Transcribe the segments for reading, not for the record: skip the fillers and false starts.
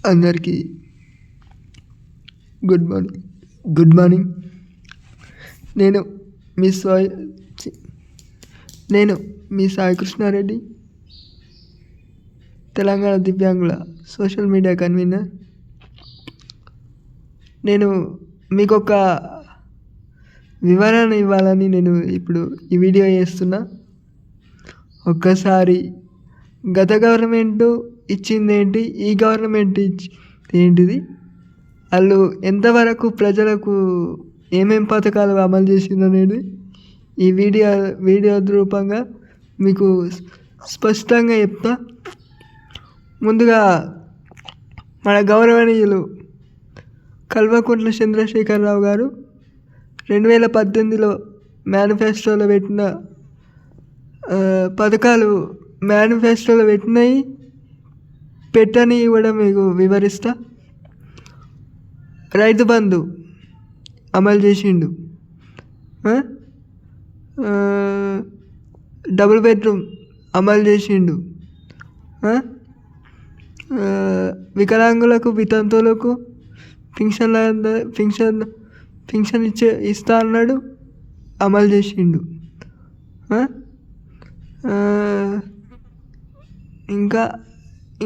అందరికీ good morning. నేను మీ సాయి కృష్ణారెడ్డి, తెలంగాణ దివ్యాంగుల సోషల్ మీడియా కన్వీనర్. నేను మీకు ఒక వివరణ ఇవ్వాలని నేను ఇప్పుడు ఈ వీడియో చేస్తున్నా. ఒక్కసారి గత గవర్నమెంట్ ఇచ్చిందేంటి, ఈ గవర్నమెంట్ ఏంటిది, వాళ్ళు ఎంతవరకు ప్రజలకు ఏమేం పథకాలు అమలు చేసింది అనేది ఈ వీడియో రూపంగా మీకు స్పష్టంగా చెప్తా. ముందుగా మన గౌరవనీయులు కల్వకుంట్ల చంద్రశేఖరరావు గారు 2018లో మేనిఫెస్టోలో పెట్టిన పథకాలు మేనిఫెస్టోలో పెట్టని కూడా మీకు వివరిస్తా. రైతు బంధు అమలు చేసిండు, డబుల్ బెడ్రూమ్ అమలు చేసిండు, వికలాంగులకు వితంతువులకు పింఛన్ ఇస్తా అన్నాడు, అమలు చేసిండు.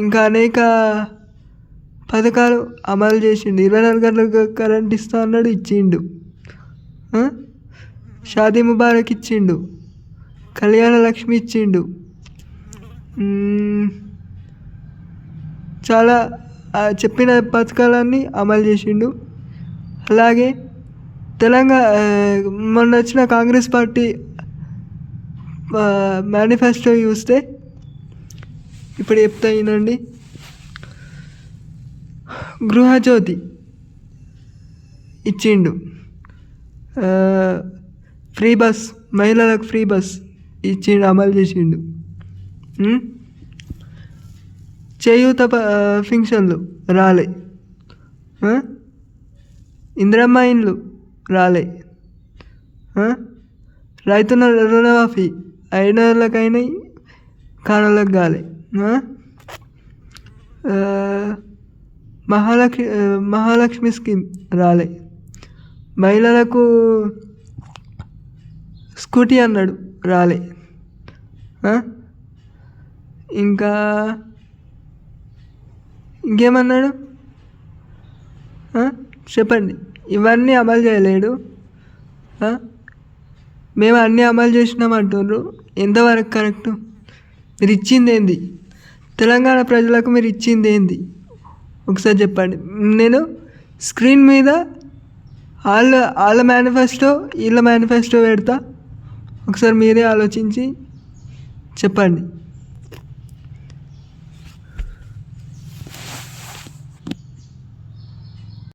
ఇంకా అనేక పథకాలు అమలు చేసిండు. 24 గంటలకు కరెంట్ ఇస్తా అన్నాడు, ఇచ్చిండు. షాదీ ముబారక్ ఇచ్చిండు, కళ్యాణ లక్ష్మి ఇచ్చిండు. చాలా చెప్పిన పథకాలన్నీ అమలు చేసిండు. అలాగే మొన్న వచ్చిన కాంగ్రెస్ పార్టీ మేనిఫెస్టో చూస్తే ఇప్పుడు చెప్తా వినండి. గృహజ్యోతి ఇచ్చిండు, ఫ్రీ బస్, మహిళలకు ఫ్రీ బస్ ఇచ్చిండు, అమలు చేసిండు. చేయూత పింఛన్లు రాలే, ఇందిరమ్మ ఇండ్లు రాలే, రైతుల రుణమాఫీ అయినోళ్ళకైనా కానోళ్ళకి కాలే, మహాలక్ష్మి స్కీమ్ రాలే, మహిళలకు స్కూటీ అన్నాడు, రాలే. ఇంకేమన్నాడు చెప్పండి. ఇవన్నీ అమలు చేయలేడు. మేము అన్నీ అమలు చేసినాం అంటున్నారు. ఎంతవరకు కరెక్టు? మీరు ఇచ్చింది ఏంది? తెలంగాణ ప్రజలకు మీరు ఇచ్చింది ఏంది ఒకసారి చెప్పండి. నేను స్క్రీన్ మీద వాళ్ళ మేనిఫెస్టో వీళ్ళ మేనిఫెస్టో పెడతా, ఒకసారి మీరే ఆలోచించి చెప్పండి.